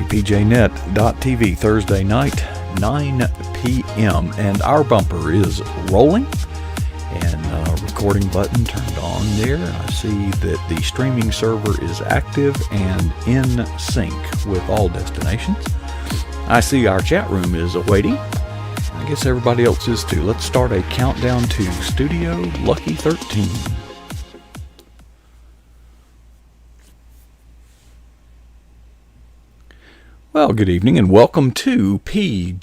pjnet.tv, Thursday night, 9 p.m. And our bumper is rolling, and recording button turned on there. I see that the streaming server is active and in sync with all destinations. I see our chat room is awaiting. I guess everybody else is too. Let's start a countdown to Studio Lucky 13. Well, good evening and welcome to pjnet.tv.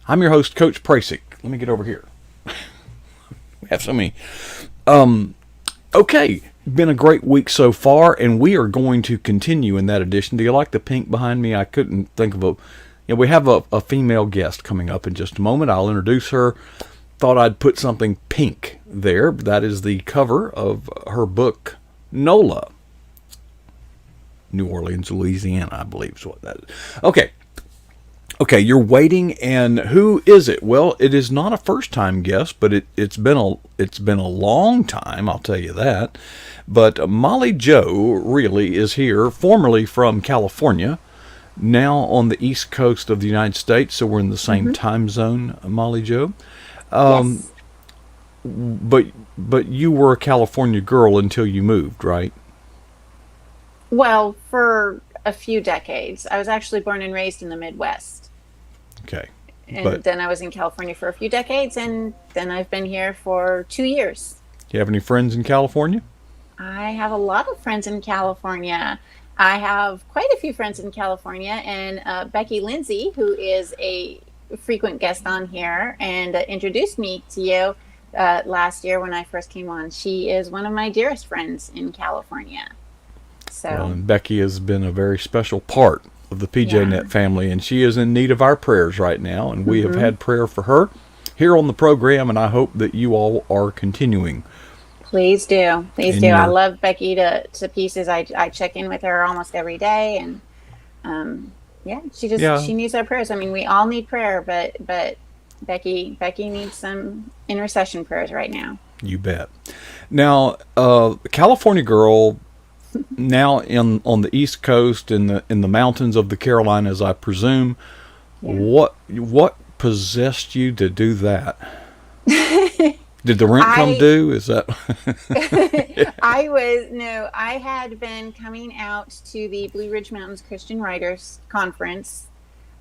I'm your host, Coach Prasick. Let me get over here. We have so many. Okay, been a great week so far, and we are going to continue in that edition. Do you like the pink behind me? I couldn't think of a... we have a female guest coming up in just a moment. I'll introduce her. Thought I'd put something pink there. That is the cover of her book, NOLA. New Orleans, Louisiana, I believe is what that is. Okay, you're waiting, and who is it? Well, it is not a first-time guest, but it's been a long time, I'll tell you that. But Molly Jo Realy is here, formerly from California, now on the East Coast of the United States, so we're in the same time zone, Molly Jo. Yes. But you were a California girl until you moved, right? Well, for a few decades. I was actually born and raised in the Midwest. Okay. And then I was in California for a few decades, and then I've been here for 2 years. Do you have any friends in California? I have a lot of friends in California. I have quite a few friends in California, and Becky Lindsay, who is a frequent guest on here and introduced me to you last year when I first came on. She is one of my dearest friends in California. So. Well, and Becky has been a very special part of the PJNet family, and she is in need of our prayers right now, and we have had prayer for her here on the program, and I hope that you all are continuing. Please do. Please do. I love Becky to pieces. I check in with her almost every day, and she needs our prayers. I mean, we all need prayer, but Becky needs some intercession prayers right now. You bet. Now, California girl, now on the East Coast, in the mountains of the Carolinas, I presume. Yeah. What possessed you to do that? Did the rent come due? Is that? I had been coming out to the Blue Ridge Mountains Christian Writers Conference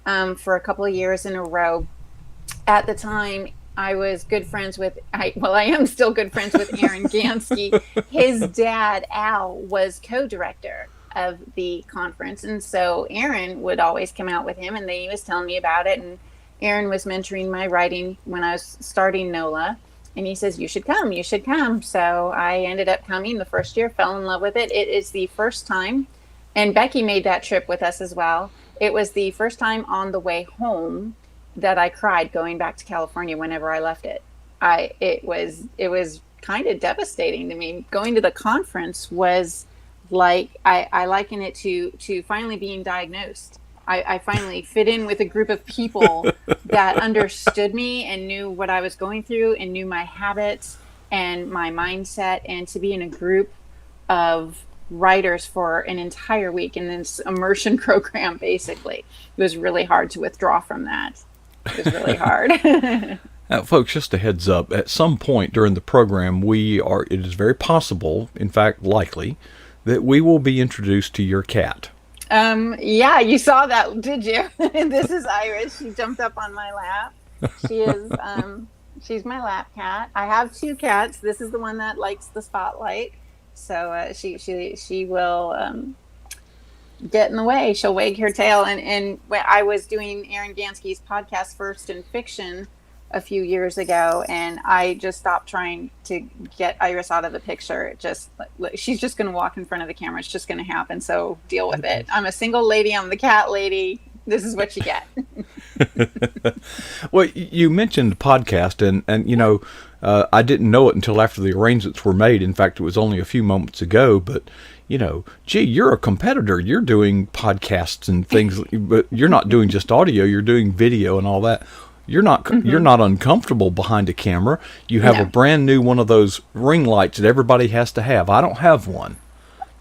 for a couple of years in a row. At the time, I was good friends with, I am still good friends with Aaron Gansky. His dad, Al, was co-director of the conference. And so Aaron would always come out with him, and he was telling me about it. And Aaron was mentoring my writing when I was starting NOLA. And he says, you should come. So I ended up coming the first year, fell in love with it. It is the first time, and Becky made that trip with us as well. It was the first time on the way home that I cried going back to California whenever I left it. It was kind of devastating to me. Going to the conference was like, I liken it to finally being diagnosed. I finally fit in with a group of people that understood me and knew what I was going through and knew my habits and my mindset, and to be in a group of writers for an entire week in this immersion program, basically. It was really hard to withdraw from that. It was really hard. Folks, just a heads up, at some point during the program, it is very possible, in fact likely, that we will be introduced to your cat. Yeah, you saw that, did you? This is Iris. She jumped up on my lap. She is, she's my lap cat. I have two cats. This is the one that likes the spotlight. So she will get in the way. She'll wag her tail. And when I was doing Aaron Gansky's podcast, First in Fiction, a few years ago, and I just stopped trying to get Iris out of the picture. She's just going to walk in front of the camera. It's just going to happen. So deal with it. I'm a single lady. I'm the cat lady. This is what you get. Well, you mentioned podcast, and I didn't know it until after the arrangements were made. In fact, it was only a few moments ago, but gee, you're a competitor. You're doing podcasts and things, but you're not doing just audio. You're doing video and all that. You're not uncomfortable behind a camera. You have a brand new one of those ring lights that everybody has to have. I don't have one.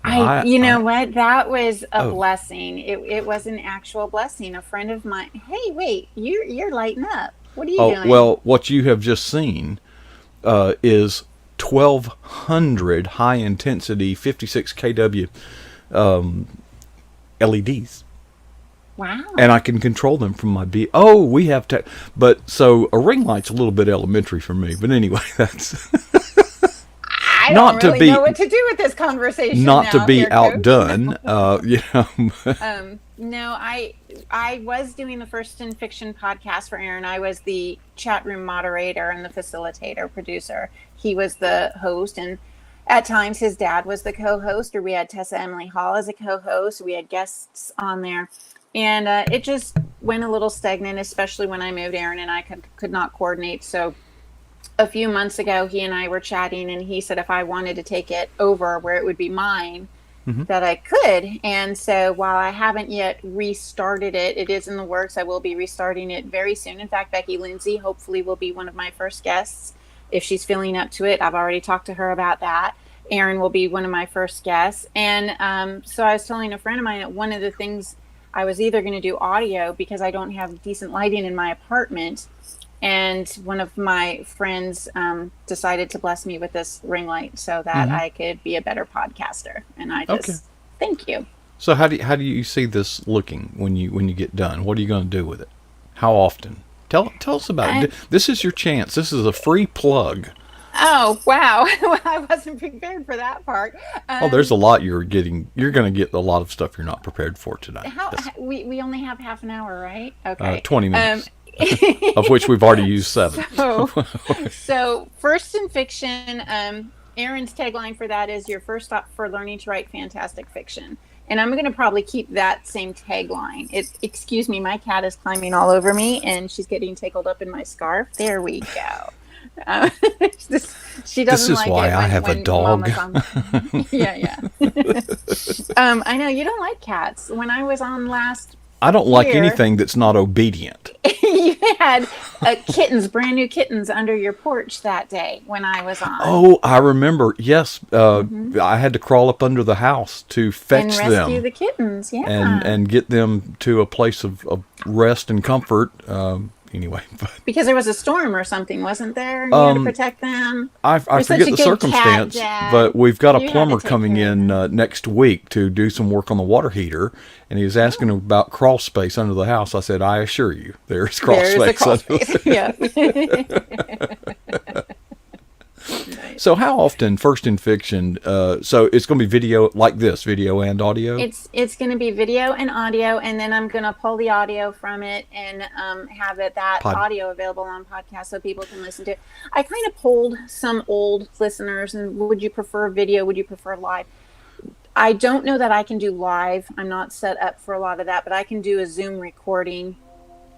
You know what? That was a Oh, blessing. It was an actual blessing. A friend of mine. Hey, wait, you're lighting up. What are you oh, doing? well, what you have just seen is 1,200 high intensity 56 kW LEDs. And Wow. I can control them from my B. Oh, we have but so a ring light's a little bit elementary for me. But anyway, that's I don't not to really know be what to do with this conversation not to now, be here, Coach. outdone. No, I was doing the First in Fiction podcast for Aaron. I was the chat room moderator and the facilitator, producer. He was the host, and at times his dad was the co-host, or we had Tessa Emily Hall as a co-host. We had guests on there, and it just went a little stagnant, especially when I moved. Aaron and I could not coordinate. So a few months ago, he and I were chatting, and he said if I wanted to take it over, where it would be mine, Mhm. that I could. And so while I haven't yet restarted it, it is in the works. I will be restarting it very soon. In fact, Becky Lindsay hopefully will be one of my first guests if she's feeling up to it. I've already talked to her about that. Aaron will be one of my first guests. And so I was telling a friend of mine that one of the things I was either going to do audio because I don't have decent lighting in my apartment. And one of my friends decided to bless me with this ring light so that Mhm. I could be a better podcaster. And I Okay. just thank you. So how do you see this looking when you get done? What are you going to do with it? How often? Tell us about Uh, it. This is your chance. This is a free plug. oh wow, well, I wasn't prepared for that part. Oh, there's Um, a lot you're getting. You're going to get a lot of stuff you're not prepared for tonight. how Yes. we only have half an hour, right? Okay. 20 Um, minutes, of which we've already used 7. so so first in fiction, Aaron's tagline for that is your first stop for learning to write fantastic fiction. And I'm going to probably keep that same tagline. Excuse me, my cat is climbing all over me and she's getting tangled up in my scarf. There we go. Uh, this, she This doesn't is like why it I have a when dog. Mama's on. Yeah, yeah. I know you don't like cats. When I was on last I don't like year, anything that's not obedient. you had kittens, brand new kittens, under your porch that day when I was on. Oh, I remember. Yes, Hmm. I had to crawl up under the house to And fetch rescue them the kittens. and Yeah. and get them to a place of rest and comfort. Anyway, but Because there was a storm or something, wasn't there? And you had to protect them. I You're such forget a the good cat, circumstance, but Dad. we've got a You had to plumber take coming care of in them. next week to do some work on the water heater, and he was asking Oh, about crawl space under the house. I said, I assure you, there's crawl there is a space crawl under space. there. Yeah. So Nice. how often, first in fiction, so it's going to be video like this, video and audio? It's going to be video and audio, and then I'm going to pull the audio from it and have that Pod. audio available on podcast so people can listen to it. I kind of polled some old listeners, and would you prefer video? Would you prefer live? I don't know that I can do live. I'm not set up for a lot of that, but I can do a Zoom recording.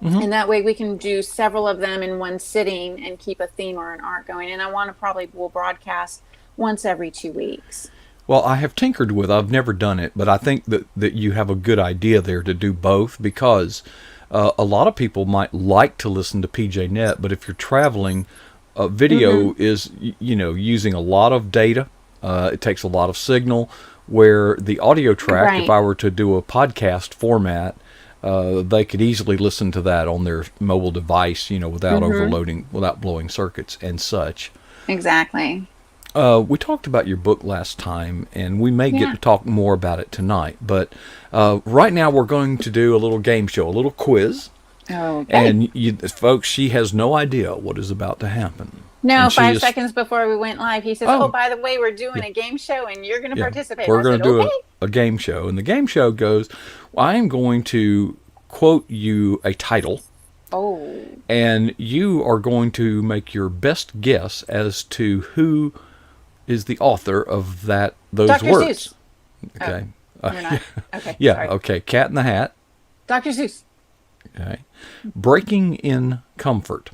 Hmm. And that way we can do several of them in one sitting and keep a theme or an arc going. And I want to probably will broadcast once every 2 weeks. Well, I have tinkered with. I've never done it, but I think that you have a good idea there to do both because a lot of people might like to listen to PJ Net, but if you're traveling, Mm-hmm. video is using a lot of data. It takes a lot of signal. Where the audio track, if Right. I were to do a podcast format, they could easily listen to that on their mobile device, without Mm-hmm. overloading, without blowing circuits and such. Exactly. We talked about your book last time, and we may get Yeah. to talk more about it tonight. But right now, we're going to do a little game show, a little quiz. Okay. And folks, she has no idea what is about to happen. No, And she five is, seconds before we went live, he says, "Oh, oh, by the way, we're doing yeah, a game show and you're going to yeah, participate." we're I going said, to do "Okay." a game show. And the game show goes, well, I am going to quote you a title, Oh, and you are going to make your best guess as to who is the author of those Dr. Seuss. words. Oh, Okay. you're not. Okay, Yeah. sorry. Okay. Cat in the Hat. Dr. Seuss. Okay. Breaking in Comfort.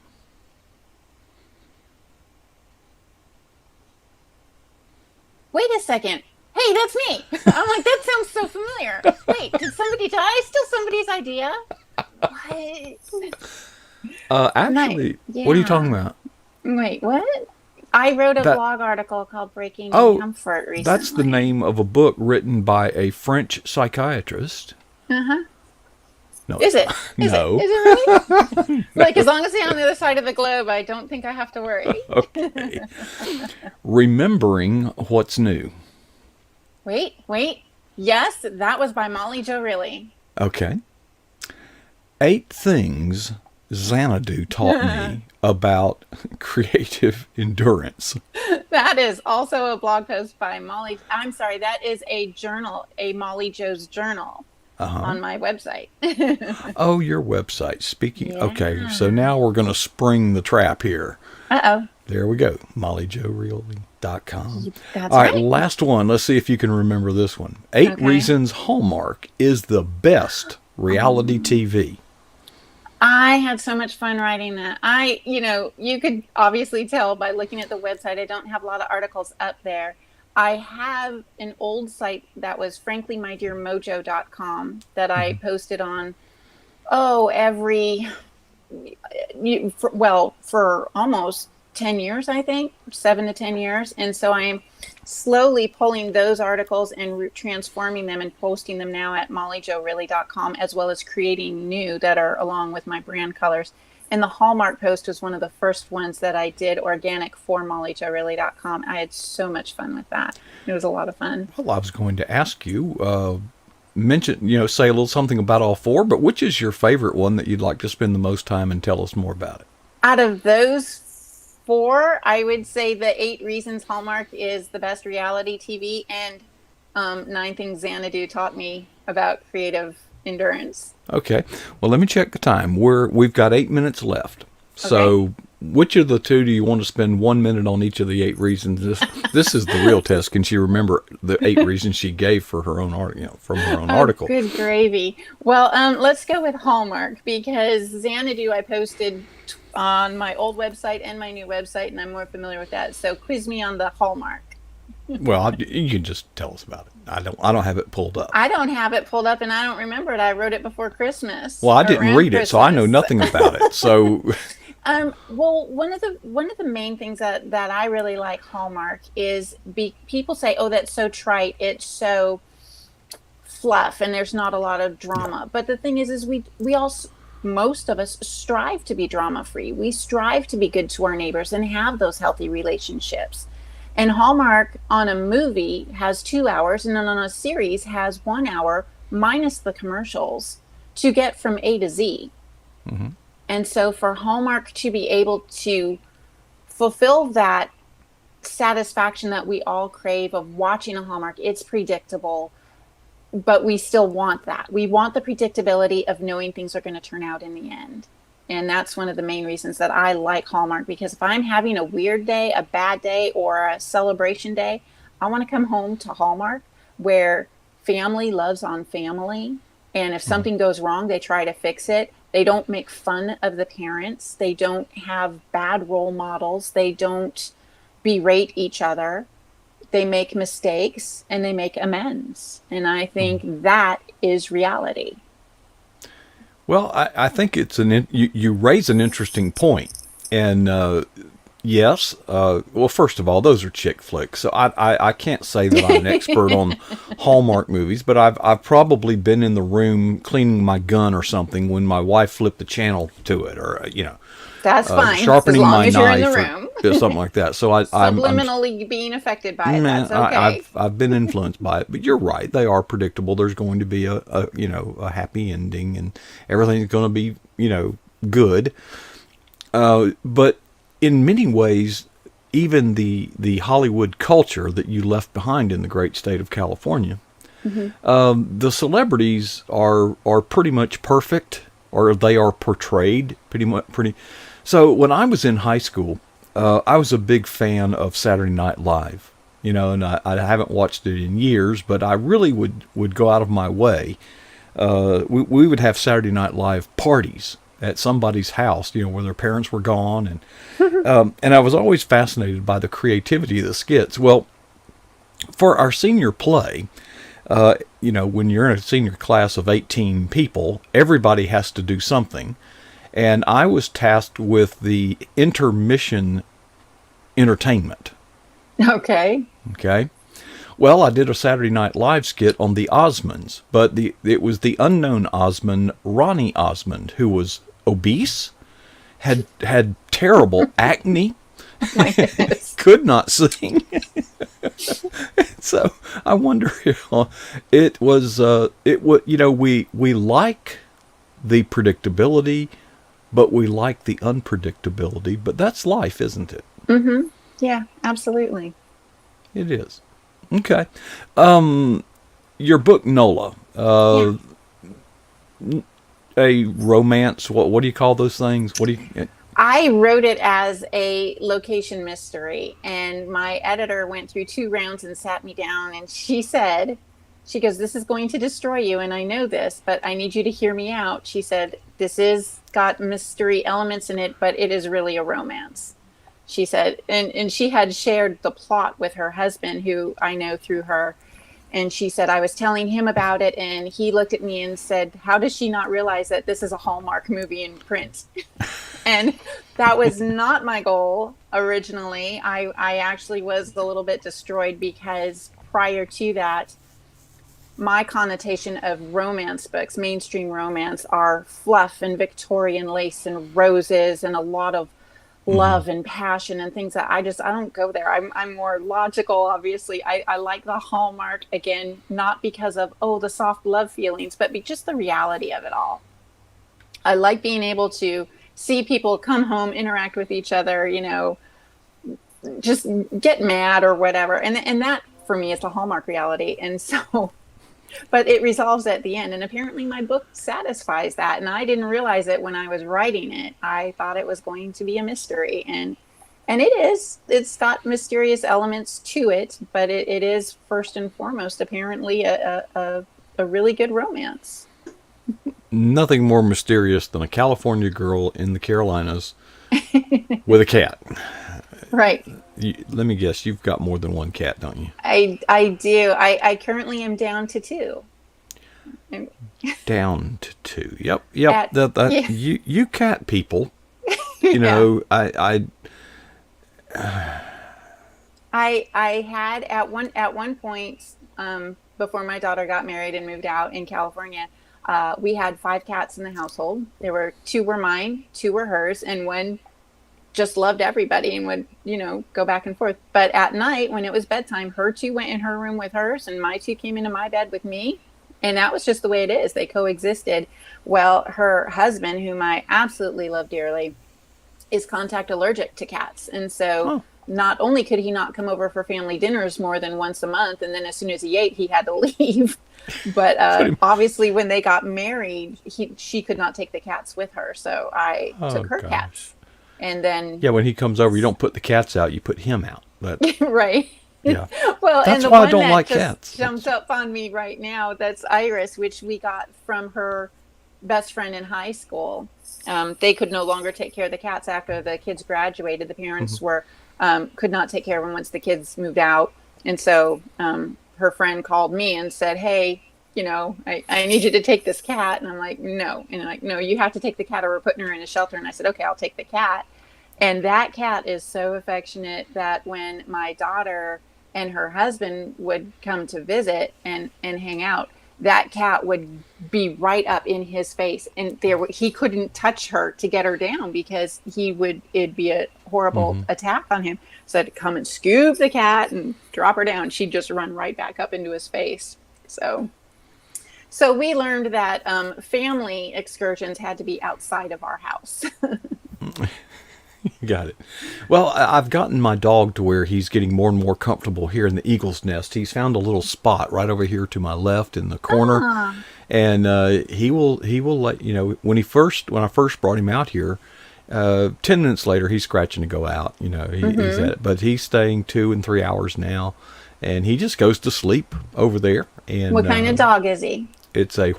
Wait a second. Hey, that's me. I'm like, that sounds so familiar. Wait, did somebody die? Still somebody's idea? What? Night. Actually, what are you talking Yeah. about? Wait, what? I wrote a That blog article called Breaking in oh, Comfort that's the recently. name of a book written by a French psychiatrist. Uh-huh. No, Is it's it? not. Is it? No. Is it really? Like, as long as they're on the other side of the globe, I don't think I have to worry. Okay. Remembering what's new. Wait. Yes, that was by Molly Jo Realy. Okay. 8 things Xanadu taught me about creative endurance. That is also a blog post by Molly. I'm sorry, that is a journal, a Molly Jo's journal Uh huh. on my website. Oh, your website. Speaking. Okay, so Yeah. now we're going to spring the trap here. Uh-oh. There we go. MollyJoRealty.com. That's All right, right. last one. Let's see if you can remember this one. 8 reasons Hallmark is the best reality Um, TV. I had so much fun writing that. You could obviously tell by looking at the website, I don't have a lot of articles up there. I have an old site that was franklymydearmojo.com that I posted on, every, for almost 10 years, I think, 7 to 10 years. And so I'm slowly pulling those articles and transforming them and posting them now at mollyjoreally.com, as well as creating new that are along with my brand colors. And the Hallmark post was one of the first ones that I did organic for mollyjoreally.com. I had so much fun with that. It was a lot of fun. Well, I was going to ask you, say a little something about all 4, but which is your favorite one that you'd like to spend the most time and tell us more about it? Out of those 4, I would say the 8 reasons Hallmark is the best reality TV, and 9 things Xanadu taught me about creative endurance. Okay. Well, let me check the time. We've got 8 minutes left. Okay. So, which of the 2 do you want to spend 1 minute on each of the 8 reasons? This is the real test. Can she remember the 8 reasons she gave for her own art, from her own Oh, article? good gravy. Well, let's go with Hallmark, because Xanadu I posted on my old website and my new website, and I'm more familiar with that. So quiz me on the Hallmark. Well, you can just tell us about it. I don't have it pulled up. I don't have it pulled up, and I don't remember it. I wrote it before Christmas Well, I or didn't around read it, so I know Christmas. nothing about it. So, Well, one of the main things that I really like Hallmark is people say, "Oh, that's so trite. It's so fluff, and there's not a lot of yeah. drama." But the thing is we all, most of us, strive to be drama free. We strive to be good to our neighbors and have those healthy relationships. And Hallmark on a movie has 2 hours, and then on a series has 1 hour minus the commercials to get from A to Z. Hmm. And so for Hallmark to be able to fulfill that satisfaction that we all crave of watching a Hallmark, it's predictable, but we still want that. We want the predictability of knowing things are going to turn out in the end. And that's one of the main reasons that I like Hallmark, because if I'm having a weird day, a bad day, or a celebration day, I want to come home to Hallmark, where family loves on family. And if Hmm. something goes wrong, they try to fix it. They don't make fun of the parents. They don't have bad role models. They don't berate each other. They make mistakes and they make amends. And I think that is reality. Well, I think you raise an interesting point, and yes. Well, first of all, those are chick flicks, so I can't say that I'm an expert on Hallmark movies, but I've probably been in the room cleaning my gun or something when my wife flipped the channel to it, or That's fine, as sharpening long my as you're in the knife or room. something like that. So I'm Subliminally being affected by it. man, That's okay. I've been influenced by it, but you're right. They are predictable. There's going to be a happy ending, and everything's going to be good. But in many ways, even the Hollywood culture that you left behind in the great state of California, Hmm. the celebrities are pretty much perfect, or they are portrayed pretty much pretty. So when I was in high school, I was a big fan of Saturday Night Live, and I haven't watched it in years, but I really would go out of my way. We would have Saturday Night Live parties at somebody's house, where their parents were gone, and I was always fascinated by the creativity of the skits. Well, for our senior play, when you're in a senior class of 18 people, everybody has to do something. And I was tasked with the intermission entertainment. Okay. Okay. Well, I did a Saturday Night Live skit on the Osmonds, but it was the unknown Osmond, Ronnie Osmond, who was obese, had terrible acne, Oh my goodness. could not sing. So I wonder if it was we like the predictability, but we like the unpredictability. But that's life, isn't it? Mm-hmm. Yeah, absolutely. It is. Okay. Your book Nola, Yeah. a romance. What do you call those things? What do you? I wrote it as a location mystery, and my editor went through 2 rounds and sat me down, and she goes, "This is going to destroy you, and I know this, but I need you to hear me out." She said, "This is got mystery elements in it, but it is really a romance." She said, and she had shared the plot with her husband, who I know through her. And she said, I was telling him about it, and he looked at me and said, "How does she not realize that this is a Hallmark movie in print?" And that was not my goal originally. I actually was a little bit destroyed because prior to that, my connotation of romance books, mainstream romance, are fluff and Victorian lace and roses and a lot of love and passion and things that I don't go there. I'm more logical, obviously. I like the Hallmark, again, not because of, oh, the soft love feelings, but just the reality of it all. I like being able to see people come home, interact with each other, just get mad or whatever. And that for me is the Hallmark reality. And so, but it resolves at the end. And apparently my book satisfies that. And I didn't realize it when I was writing it. I thought it was going to be a mystery. And it is. It's got mysterious elements to it, but it is first and foremost apparently a really good romance. Nothing more mysterious than a California girl in the Carolinas with a cat. Right. Let me guess, you've got more than one cat, don't you? I do. I currently am down to 2. Down to 2. Yep. Yeah. You cat people. Yeah. I I had at one point, before my daughter got married and moved out in California, we had 5 cats in the household. There were 2 were mine, 2 were hers, and one just loved everybody and would, go back and forth. But at night when it was bedtime, her 2 went in her room with hers and my 2 came into my bed with me. And that was just the way it is. They coexisted. Well, her husband, whom I absolutely love dearly, is contact allergic to cats. And so not only could he not come over for family dinners more than once a month, and then as soon as he ate, he had to leave. But obviously when they got married, she could not take the cats with her. So I took her cats. And then, yeah, when he comes over, you don't put the cats out; you put him out. But right. Yeah. Well, that's and the why one I don't that like just cats. Jumped up on me right now. That's Iris, which we got from her best friend in high school. They could no longer take care of the cats after the kids graduated. The parents were could not take care of them once the kids moved out, and so her friend called me and said, "Hey, I need you to take this cat." And I'm like, "No," and like, "No, you have to take the cat, or we're putting her in a shelter." And I said, "Okay, I'll take the cat." And that cat is so affectionate that when my daughter and her husband would come to visit and hang out, that cat would be right up in his face, and he couldn't touch her to get her down because it'd be a horrible attack on him. So I'd come and scoop the cat and drop her down. She'd just run right back up into his face. So we learned that family excursions had to be outside of our house. Got it. Well, I've gotten my dog to where he's getting more and more comfortable here in the eagle's nest. He's found a little spot right over here to my left in the corner, and he will let when I first brought him out here. 10 minutes later, he's scratching to go out. He's at it, but he's staying 2 and 3 hours now, and he just goes to sleep over there. And what kind of dog is he? It's a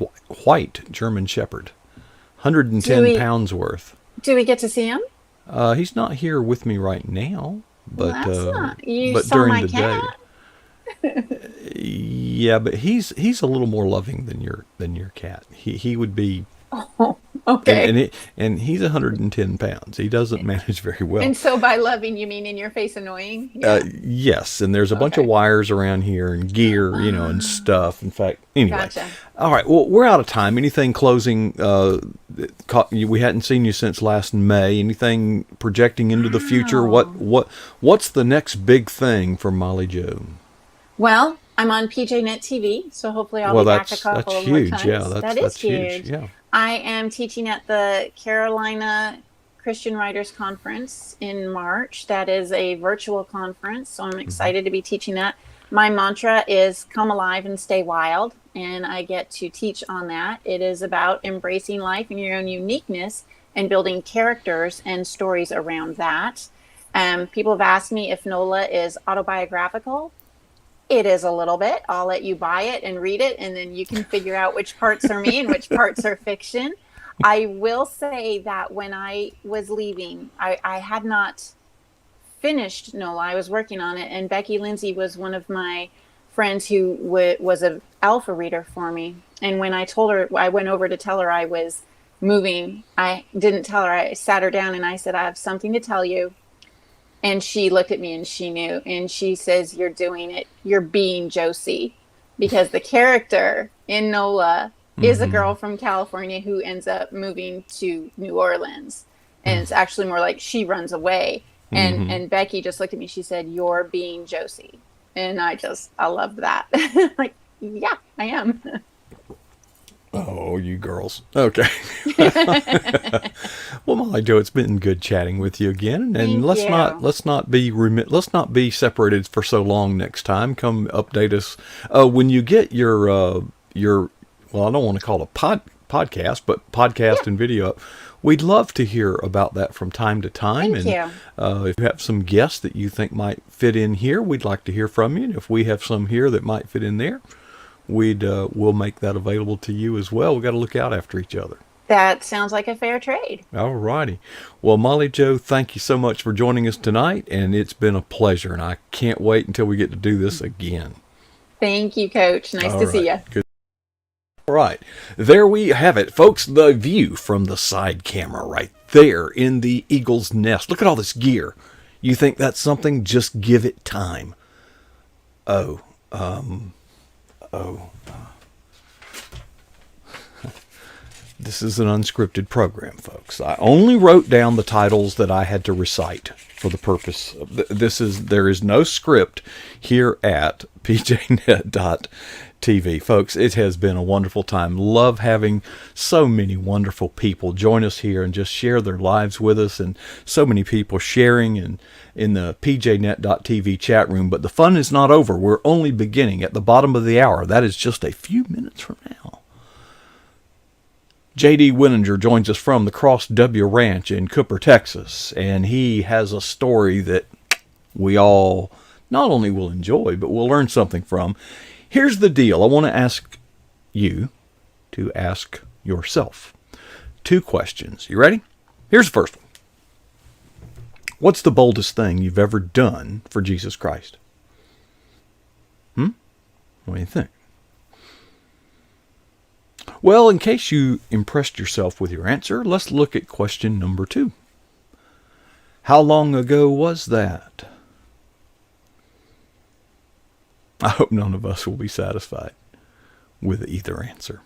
white German Shepherd, 110 pounds worth. Do we get to see him? He's not here with me right now, but You but saw during my the cat? day, yeah. But he's a little more loving than your cat. He would be Okay. And he's 110 pounds. He doesn't manage very well. And so by loving, you mean in your face annoying? Yeah. Yes, and there's a bunch of Okay. wires around here and gear, and stuff. In fact, anyway. Gotcha. All right, well, we're out of time. Anything closing? We hadn't seen you since last May. Anything projecting into the future? Wow. What's the next big thing for Molly Joe? Well, I'm on PJNet TV, so hopefully I'll Well, be back a that's couple of more huge. Yeah, times. That is that's huge. huge. Yeah. I am teaching at the Carolina Christian Writers Conference in March. That is a virtual conference, so I'm excited to be teaching that. My mantra is come alive and stay wild, and I get to teach on that. It is about embracing life in your own uniqueness and building characters and stories around that. People have asked me if NOLA is autobiographical. It is a little bit. I'll let you buy it and read it, and then you can figure out which parts are me and which parts are fiction. I will say that when I was leaving, I had not finished NOLA. I was working on it, and Becky Lindsay was one of my friends who was an alpha reader for me. And when I told her, I went over to tell her I was moving, I didn't tell her. I sat her down and I said, I have something to tell you. And she looked at me and she knew. And she says, you're doing it. You're being Josie. Because the character in NOLA is a girl from California who ends up moving to New Orleans. And it's actually more like she runs away. And Becky just looked at me. She said, you're being Josie. And I love that. Like, yeah, I am. Oh, you girls. Okay. Well, Molly Joe, it's been good chatting with you again, and Thank you. let's not be separated for so long next time. Come update us when you get your well, I don't want to call it a podcast, but podcast Yeah, and video up. We'd love to hear about that from time to time, thank and you. if you have some guests that you think might fit in here, we'd like to hear from you. And if we have some here that might fit in there, we'll make that available to you as well. We got to look out after each other. That sounds like a fair trade. All righty. Well, Molly Joe, thank you so much for joining us tonight, and it's been a pleasure, and I can't wait until we get to do this again. Thank you, Coach. Nice All to see right. you. Good. All right. There we have it, folks. The view from the side camera right there in the eagle's nest. Look at all this gear. You think that's something? Just give it time. Oh, oh. This is an unscripted program, folks. I only wrote down the titles that I had to recite for the purpose of there is no script here at pjnet.tv. Folks, it has been a wonderful time. Love having so many wonderful people join us here and just share their lives with us, and so many people sharing in the pjnet.tv chat room. But the fun is not over. We're only beginning at the bottom of the hour. That is just a few minutes from now. J.D. Winninger joins us from the Cross W Ranch in Cooper, Texas, and he has a story that we all not only will enjoy, but will learn something from. Here's the deal. I want to ask you to ask yourself 2 questions. You ready? Here's the first one. What's the boldest thing you've ever done for Jesus Christ? What do you think? Well, in case you impressed yourself with your answer, let's look at question number 2. How long ago was that? I hope none of us will be satisfied with either answer.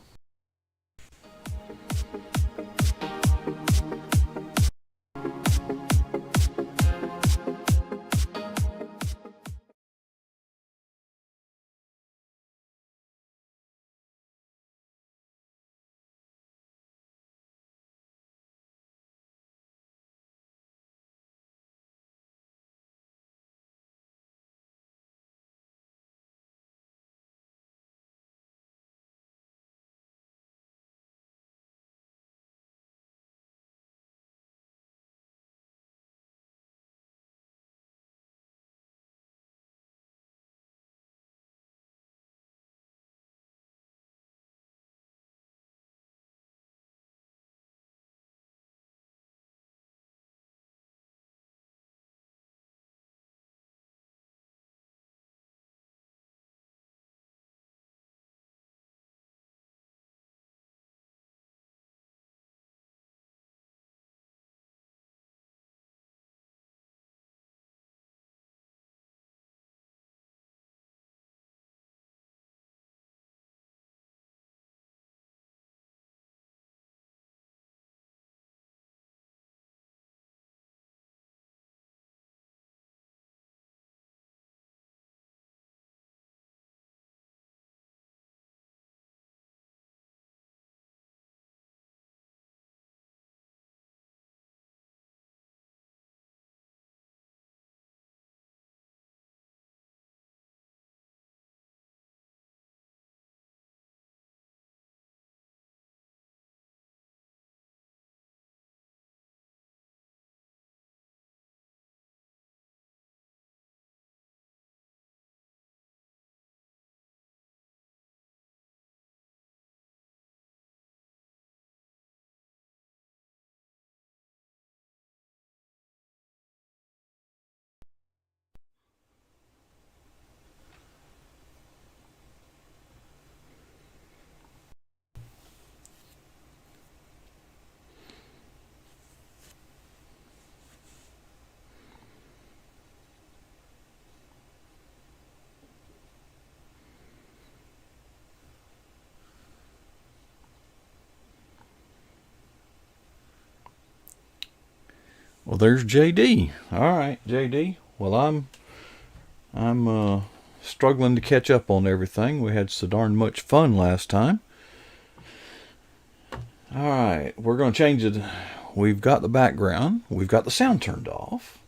Well, there's JD. All right, JD. Well, I'm struggling to catch up on everything. We had so darn much fun last time. All right, we're going to change it. We've got the background. We've got the sound turned off.